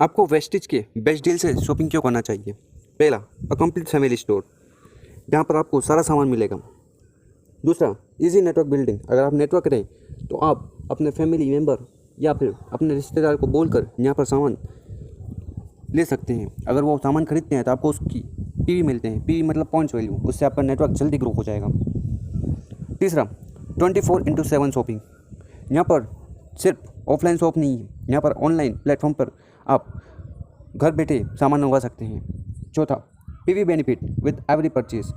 आपको वेस्टिज के best deal से शॉपिंग क्यों करना चाहिए? पहला, अ कंप्लीट फैमिली स्टोर, जहाँ पर आपको सारा सामान मिलेगा। दूसरा, इजी नेटवर्क बिल्डिंग, अगर आप नेटवर्क करें तो आप अपने फैमिली मेम्बर या फिर अपने रिश्तेदार को बोलकर यहाँ पर सामान ले सकते हैं। अगर वो सामान खरीदते हैं तो आपको उसकी पीवी मिलते हैं। पीवी मतलब पॉइंट्स वैल्यू, उससे आपका नेटवर्क जल्दी ग्रो हो जाएगा। तीसरा, 24/7 शॉपिंग, यहाँ पर सिर्फ ऑफलाइन शॉप नहीं है, यहाँ पर ऑनलाइन प्लेटफॉर्म पर आप घर बैठे सामान मंगवा सकते हैं। चौथा, PV benefit with every purchase,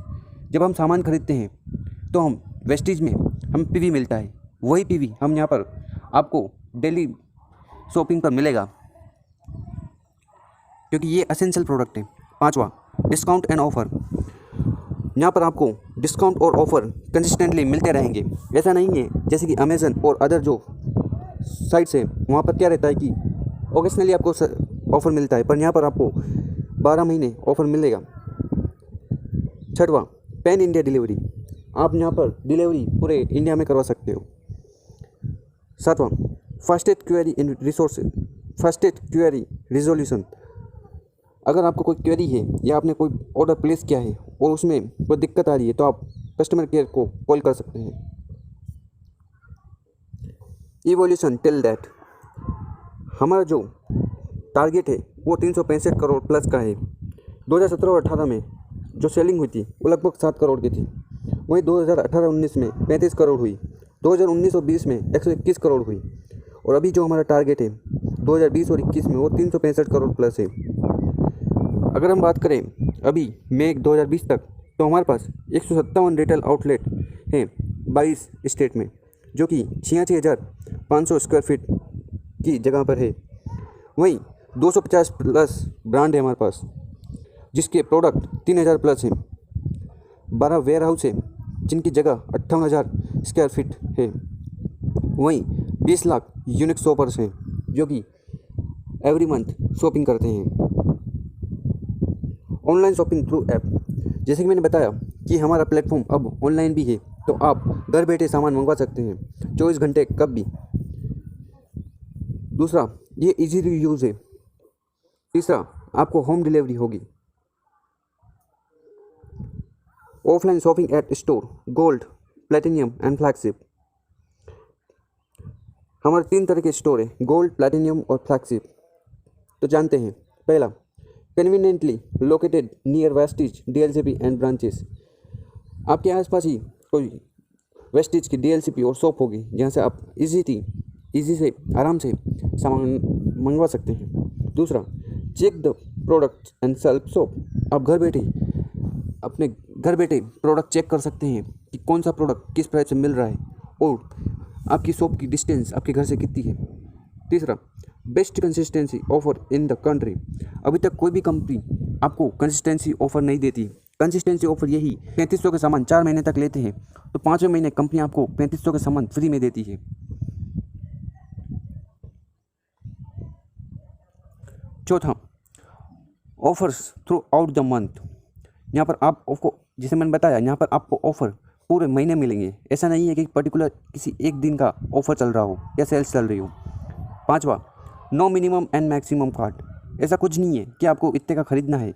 जब हम सामान खरीदते हैं तो हम वेस्टिज में हम पीवी मिलता है, वही पीवी हम यहाँ पर आपको डेली शॉपिंग पर मिलेगा, क्योंकि ये एसेंशियल प्रोडक्ट है। पांचवा, डिस्काउंट एंड ऑफ़र, यहाँ पर आपको डिस्काउंट और ऑफ़र कंसिस्टेंटली मिलते रहेंगे। ऐसा नहीं है जैसे कि अमेज़न और अदर जो साइट्स है वहाँ पर क्या रहता है कि ओकेजनली आपको ऑफ़र मिलता है, पर यहाँ पर आपको 12 महीने ऑफ़र मिलेगा। छठवां, पैन इंडिया डिलीवरी, आप यहाँ पर डिलीवरी पूरे इंडिया में करवा सकते हो। सातवां, fastest query in resources, fastest query resolution, अगर आपको कोई क्वेरी है या आपने कोई ऑर्डर प्लेस किया है और उसमें कोई दिक्कत आ रही है तो आप कस्टमर केयर को कॉल कर सकते हैं। इवोल्यूशन टिल दैट, हमारा जो टारगेट है वो 365 करोड़ प्लस का है। 2017 और 18 में जो सेलिंग हुई थी वो लगभग 7 करोड़ की थी, वहीं 2018-19 में 35 करोड़ हुई, 2019 और 20 में 121 करोड़ हुई, और अभी जो हमारा टारगेट है 2020 और 21 में वो 365 करोड़ प्लस है। अगर हम बात करें अभी मई 2020 तक, तो हमारे पास 157 रिटेल आउटलेट हैं 22 स्टेट में, जो कि 86,500 स्क्वायर फीट की जगह पर है। वहीं 250 प्लस ब्रांड है हमारे पास, जिसके प्रोडक्ट 3,000 प्लस हैं। 12 वेयर हाउस है जिनकी जगह 58,000 स्क्वायर फीट है। वहीं 20 लाख यूनिक शॉपर्स हैं जो कि एवरी मंथ शॉपिंग करते हैं। ऑनलाइन शॉपिंग थ्रू ऐप, जैसे कि मैंने बताया कि हमारा प्लेटफॉर्म अब ऑनलाइन भी है, तो आप घर बैठे सामान मंगवा सकते हैं 24 घंटे कब भी। दूसरा, ये इजी टू यूज़ है। तीसरा, आपको होम डिलीवरी होगी। Offline shopping at store, gold, platinum and flagship, हमारे 3 तरह के स्टोर है, गोल्ड, प्लेटिनियम और फ्लैगशिप। तो जानते हैं। पहला, conveniently located near Vestige, DLCP and branches, आपके आसपास ही कोई वेस्टिज की डीएलसीपी और शॉप होगी जहाँ से आप इजी से आराम से सामान मंगवा सकते हैं। दूसरा, check the product and self shop, आप अपने घर बैठे प्रोडक्ट चेक कर सकते हैं कि कौन सा प्रोडक्ट किस प्राइस से मिल रहा है और आपकी शॉप की डिस्टेंस आपके घर से कितनी है। तीसरा, best consistency offer in the country, अभी तक कोई भी कंपनी आपको कंसिस्टेंसी ऑफर नहीं देती। कंसिस्टेंसी ऑफर यही 3500 का सामान 4 महीने तक लेते हैं तो 5वें महीने कंपनी आपको 3500 का सामान फ्री में देती है। चौथा, offers through out the month, यहाँ पर आपको जैसे मैंने बताया, यहाँ पर आपको ऑफ़र पूरे महीने मिलेंगे। ऐसा नहीं है कि पर्टिकुलर किसी एक दिन का ऑफ़र चल रहा हो या सेल्स चल रही हो। पांचवा, no minimum and maximum cart, ऐसा कुछ नहीं है कि आपको इतने का ख़रीदना है।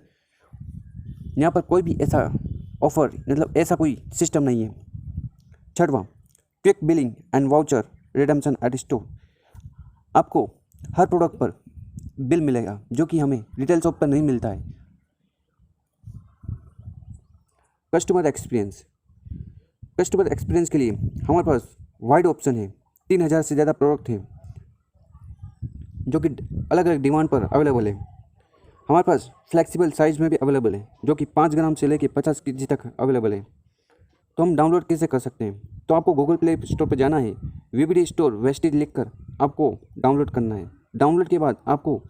यहाँ पर कोई भी ऐसा ऑफ़र मतलब ऐसा कोई सिस्टम नहीं है। छठवां, quick billing and voucher redemption at store, आपको हर प्रोडक्ट पर बिल मिलेगा जो कि हमें रिटेल शॉप पर नहीं मिलता है। कस्टमर एक्सपीरियंस के लिए हमारे पास वाइड ऑप्शन है। 3,000 से ज़्यादा प्रोडक्ट हैं जो कि अलग अलग डिमांड पर अवेलेबल है। हमारे पास फ्लेक्सिबल साइज़ में भी अवेलेबल है जो कि 5 ग्राम से लेकर 50 केजी तक अवेलेबल है। तो हम डाउनलोड कैसे कर सकते हैं? तो आपको गूगल प्ले स्टोर पर जाना है, वीबीडी स्टोर वेस्टिज लिखकर आपको डाउनलोड करना है। डाउनलोड के बाद आपको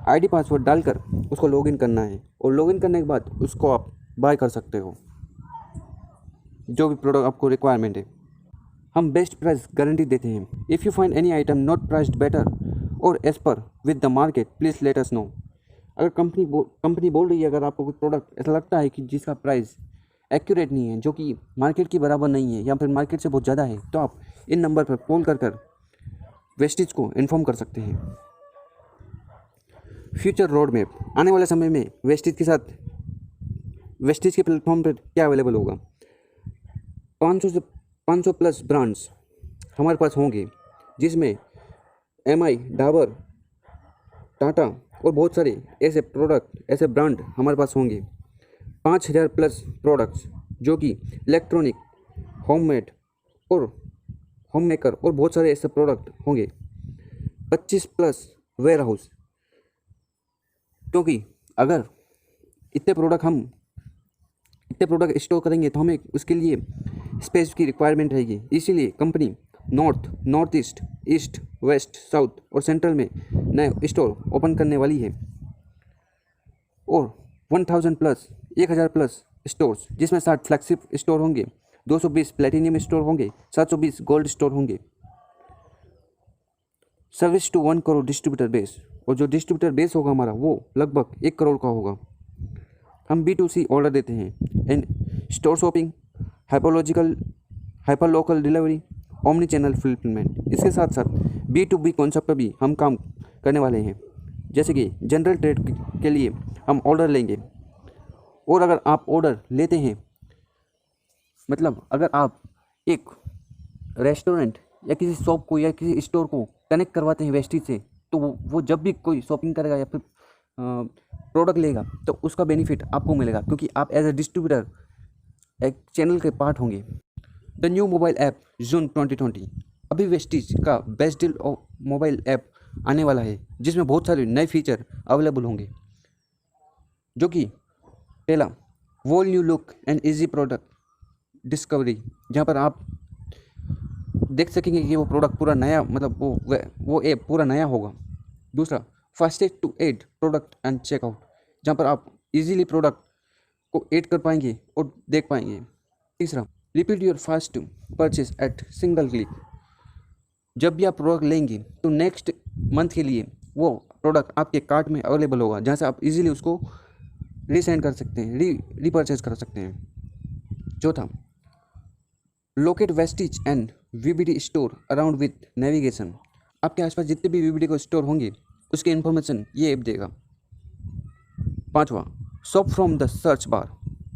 आईडी पासवर्ड डालकर उसको लॉगिन करना है, और लॉगिन करने के बाद उसको आप बाय कर सकते हो जो भी प्रोडक्ट आपको रिक्वायरमेंट है। हम बेस्ट प्राइस गारंटी देते हैं। If you find any item not priced better or at par with the market, please let us know. अगर कंपनी बोल रही है, अगर आपको कोई प्रोडक्ट ऐसा लगता है कि जिसका प्राइस एक्यूरेट नहीं है, जो कि मार्केट के बराबर नहीं है या फिर मार्केट से बहुत ज़्यादा है, तो आप इन नंबर पर कॉल कर वेस्टिज को इन्फॉर्म कर सकते हैं। फ्यूचर रोड मैप, आने वाले समय में वेस्टिज के साथ वेस्टिज के प्लेटफॉर्म पर क्या अवेलेबल होगा। 500 प्लस ब्रांड्स हमारे पास होंगे, जिसमें MI, डाबर, टाटा और बहुत सारे ऐसे प्रोडक्ट, ऐसे ब्रांड हमारे पास होंगे। 5000 प्लस प्रोडक्ट्स जो कि इलेक्ट्रॉनिक, होममेड और होम मेकर और बहुत सारे ऐसे प्रोडक्ट होंगे। 25 प्लस वेयर हाउस, क्योंकि अगर इतने प्रोडक्ट स्टोर करेंगे तो हमें उसके लिए स्पेस की रिक्वायरमेंट रहेगी। इसीलिए company north east, west, south और सेंट्रल में नए स्टोर ओपन करने वाली है। और 1000 प्लस स्टोर्स, जिसमें 60 फ्लैगशिप स्टोर होंगे, 220 प्लेटिनियम स्टोर होंगे, 720 गोल्ड स्टोर होंगे। Service to 1 crore distributor base, और जो डिस्ट्रीब्यूटर बेस होगा हमारा वो लगभग 1 करोड़ का होगा। हम B2C ऑर्डर देते हैं and store shopping, hyper local delivery, omni channel fulfilment. इसके साथ साथ B2B कॉन्सेप्ट पर भी हम काम करने वाले हैं, जैसे कि जनरल ट्रेड के लिए हम ऑर्डर लेंगे। और अगर आप ऑर्डर लेते हैं, मतलब अगर आप एक रेस्टोरेंट या किसी शॉप को या किसी स्टोर को कनेक्ट करवाते हैं वेस्टिज से, तो वो जब भी कोई शॉपिंग करेगा या फिर प्रोडक्ट लेगा तो उसका बेनिफिट आपको मिलेगा, क्योंकि आप एज ए डिस्ट्रीब्यूटर एक चैनल के पार्ट होंगे। द न्यू मोबाइल ऐप जून 2020, अभी वेस्टिज का बेस्ट डील मोबाइल ऐप आने वाला है, जिसमें बहुत सारे नए फीचर अवेलेबल होंगे, जो कि पहला wall new look and easy product discovery, जहाँ पर आप देख सकेंगे कि वो प्रोडक्ट पूरा नया, मतलब वो ऐप पूरा नया होगा। दूसरा fastest to add product and checkout, जहाँ पर आप इजीली प्रोडक्ट को ऐड कर पाएंगे और देख पाएंगे। तीसरा repeat your fast purchase at single click, जब भी आप प्रोडक्ट लेंगे तो नेक्स्ट मंथ के लिए वो प्रोडक्ट आपके कार्ट में अवेलेबल होगा, जहाँ से आप इजीली उसको रीसेंड कर सकते हैं, रीपरचेज कर सकते हैं। चौथा locate Vestige and VBD store around with navigation, आपके आसपास जितने भी VBD को स्टोर होंगे उसकी इन्फॉर्मेशन ये ऐप देगा। पांचवा shop from the search bar,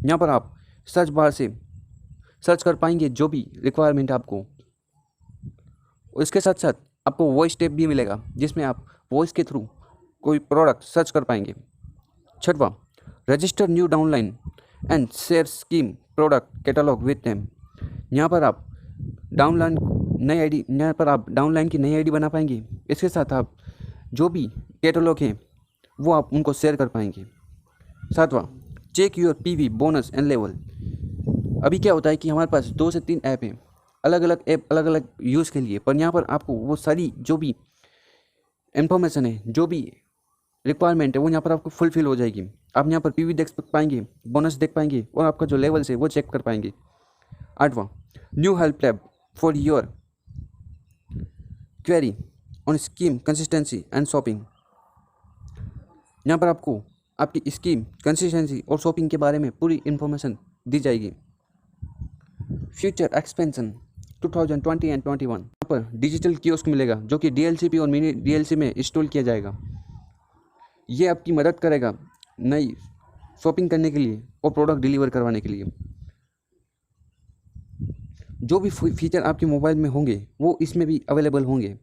यहाँ पर आप सर्च बार से सर्च कर पाएंगे जो भी रिक्वायरमेंट है आपको। इसके साथ साथ आपको वॉइस टैब भी मिलेगा, जिसमें आप वॉइस के थ्रू कोई प्रोडक्ट सर्च कर पाएंगे। छठवां register new downline and share scheme product catalogue with them, यहाँ पर आप डाउनलाइन की नई आईडी बना पाएंगे। इसके साथ आप जो भी कैटलॉग हैं वो आप उनको शेयर कर पाएंगे। सातवां check your PV bonus and level, अभी क्या होता है कि हमारे पास 2 से 3 ऐप हैं, अलग अलग यूज़ के लिए, पर यहाँ पर आपको वो सारी जो भी इंफॉर्मेशन है, जो भी रिक्वायरमेंट है, वो यहाँ पर आपको फुलफिल हो जाएगी। आप यहाँ पर PV देख पाएंगे, बोनस देख पाएंगे और आपका जो लेवल्स है वो चेक कर पाएंगे। आठवां new help tab for your query on scheme consistency and shopping, यहाँ पर आपको आपकी स्कीम, कंसिस्टेंसी और शॉपिंग के बारे में पूरी इन्फॉर्मेशन दी जाएगी। फ्यूचर एक्सपेंशन 2020 एंड 21, यहाँ पर डिजिटल कियोस्क मिलेगा, जो कि DLCP और मिनी DLC में इंस्टॉल किया जाएगा। ये आपकी मदद करेगा नई शॉपिंग करने के लिए और प्रोडक्ट डिलीवर करवाने के लिए। जो भी फीचर आपके मोबाइल में होंगे वो इसमें भी अवेलेबल होंगे,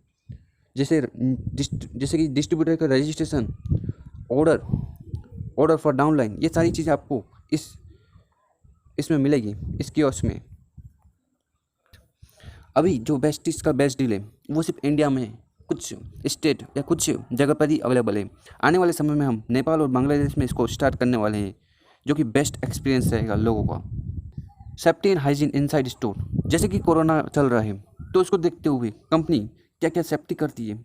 जैसे कि डिस्ट्रीब्यूटर का रजिस्ट्रेशन, ऑर्डर फॉर डाउनलाइन, ये सारी चीज़ें आपको इसमें मिलेगी, इस कियोस्क में। अभी जो वेस्टिज का बेस्ट डील है वो सिर्फ इंडिया में कुछ स्टेट या कुछ जगह पर ही अवेलेबल है। आने वाले समय में हम नेपाल और बांग्लादेश में इसको स्टार्ट करने वाले हैं, जो कि बेस्ट एक्सपीरियंस रहेगा लोगों का। Safety and hygiene inside store, जैसे कि कोरोना चल रहा है तो उसको देखते हुए कंपनी क्या क्या सेफ्टी करती है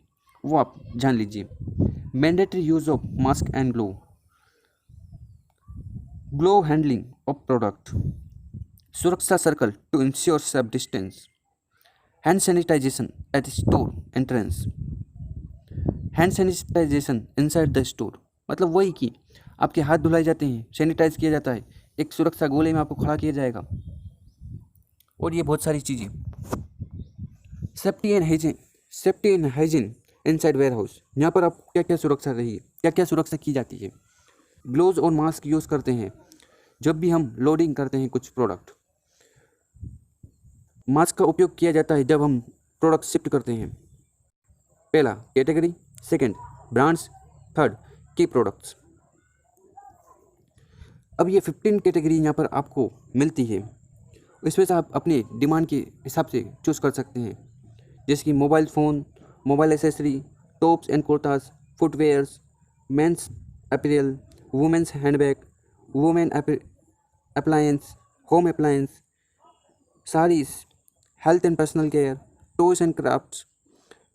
वो आप जान लीजिए। Mandatory use of mask and glove handling of product, सुरक्षा circle to ensure safe distance, hand sanitisation at store entrance, hand sanitisation inside the store, मतलब वही कि आपके हाथ धुलाए जाते हैं, सैनिटाइज किया जाता है, एक सुरक्षा गोले में आपको खड़ा किया जाएगा, और ये बहुत सारी चीज़ें। Safety and hygiene inside warehouse, यहाँ पर आप क्या क्या सुरक्षा रही है, क्या क्या सुरक्षा की जाती है। ग्लोव्स और मास्क यूज़ करते हैं जब भी हम लोडिंग करते हैं कुछ प्रोडक्ट। मास्क का उपयोग किया जाता है जब हम प्रोडक्ट शिफ्ट करते हैं। पहला कैटेगरी, सेकंड ब्रांड्स, थर्ड की प्रोडक्ट्स। अब ये 15 कैटेगरी यहाँ पर आपको मिलती है, इसमें से आप अपने डिमांड के हिसाब से चूज़ कर सकते हैं, जैसे कि mobile phone, mobile accessory, tops and kurtas, footwears, men's apparel, women's handbag, women appliance, home appliance, saris, health and personal care, toys and crafts,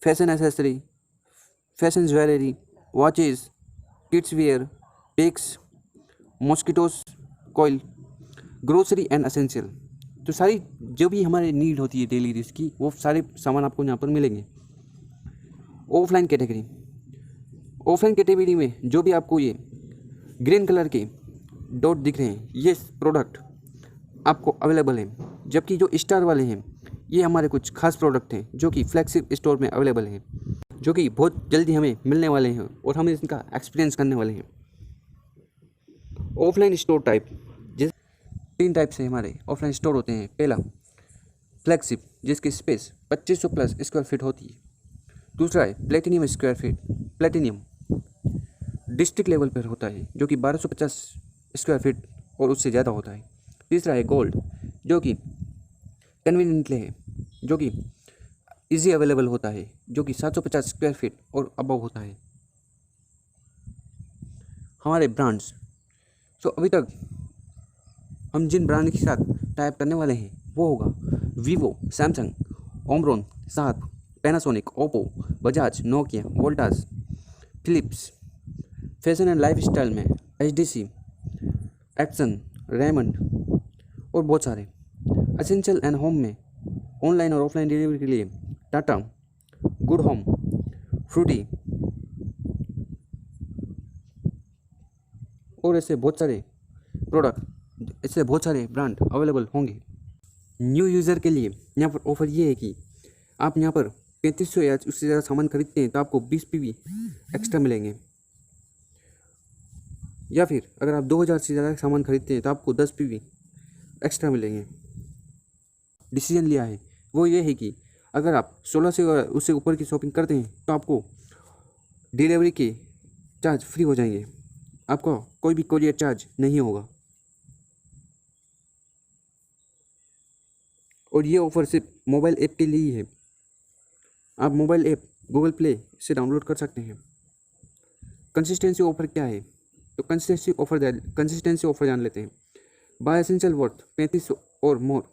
fashion accessory, fashion jewellery, watches, kids wear, tex, mosquitoes coil, grocery and essential. तो सारी जो भी हमारे need होती है daily use की, वो सारे सामान आपको यहाँ पर मिलेंगे। ऑफलाइन कैटेगरी, ऑफलाइन कैटेगरी में जो भी आपको ये ग्रीन कलर के डॉट दिख रहे हैं, ये प्रोडक्ट आपको अवेलेबल हैं, जबकि जो स्टार वाले हैं ये हमारे कुछ खास प्रोडक्ट हैं जो कि फ्लैगशिप स्टोर में अवेलेबल हैं, जो कि बहुत जल्दी हमें मिलने वाले हैं और हम इनका एक्सपीरियंस करने वाले हैं। ऑफलाइन स्टोर टाइप, जिस 3 टाइप से हमारे ऑफलाइन स्टोर होते हैं। पहला फ्लैगशिप, जिसकी स्पेस 2500 प्लस स्क्वायर फीट होती है। दूसरा है platinum square feet, platinum district level पर होता है जो कि 1250 स्क्वायर फीट और उससे ज़्यादा होता है। तीसरा है गोल्ड, जो कि कन्वीनियंटली है, जो कि इजी अवेलेबल होता है, जो कि 750 स्क्वायर फीट और अबव होता है। हमारे ब्रांड्स, तो अभी तक हम जिन ब्रांड के साथ टाइप करने वाले हैं वो होगा Vivo, Samsung, Omron, Sharp, Panasonic, Oppo, Bajaj, Nokia, Voltas, Philips. Fashion and lifestyle में HDC, एक्सन, रेमंड और बहुत सारे। एसेंशियल एंड होम में ऑनलाइन और ऑफलाइन डिलीवरी के लिए टाटा, गुड होम, फ्रूटी और ऐसे बहुत सारे प्रोडक्ट, ऐसे बहुत सारे ब्रांड अवेलेबल होंगे। न्यू यूज़र के लिए यहाँ पर ऑफ़र ये है कि आप यहाँ पर 3500 या उससे ज़्यादा सामान खरीदते हैं तो आपको 20 PV एक्स्ट्रा मिलेंगे, या फिर अगर आप 2000 से ज़्यादा सामान खरीदते हैं तो आपको 10 PV एक्स्ट्रा मिलेंगे। डिसीजन लिया है वो ये है कि अगर आप 16 से उससे ऊपर की शॉपिंग करते हैं तो आपको डिलीवरी के चार्ज फ्री हो जाएंगे, आपको कोई भी कोरियर चार्ज नहीं होगा। और ये ऑफ़र सिर्फ मोबाइल ऐप के लिए ही है। आप मोबाइल ऐप गूगल प्ले से डाउनलोड कर सकते हैं। कंसिस्टेंसी ऑफ़र क्या है, तो कंसिस्टेंसी ऑफ़र जान लेते हैं। बाय एसेंशियल वर्थ 3500 और मोर।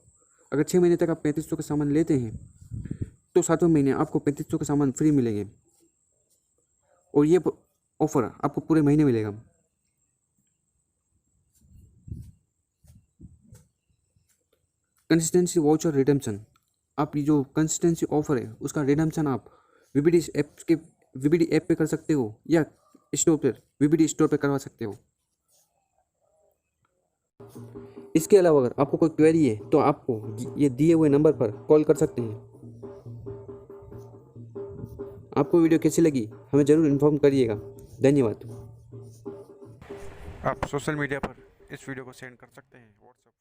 अगर 6 महीने तक आप 3500 का सामान लेते हैं तो 7वें महीने आपको 3500 का सामान फ्री मिलेंगे, और ये ऑफ़र आपको पूरे महीने मिलेगा। कंसिस्टेंसी वाउचर रिडेम्पशन, आप ये जो कंसिस्टेंसी ऑफ़र है उसका रिडेम्पशन आप VBD ऐप पे कर सकते हो या स्टोर पर VBD स्टोर पे करवा सकते हो। इसके अलावा अगर आपको कोई क्वेरी है तो आपको ये दिए हुए नंबर पर कॉल कर सकते हैं। आपको वीडियो कैसी लगी हमें ज़रूर इन्फॉर्म करिएगा। धन्यवाद। आप सोशल मीडिया पर इस वीडियो को सेंड कर सकते हैं, व्हाट्सएप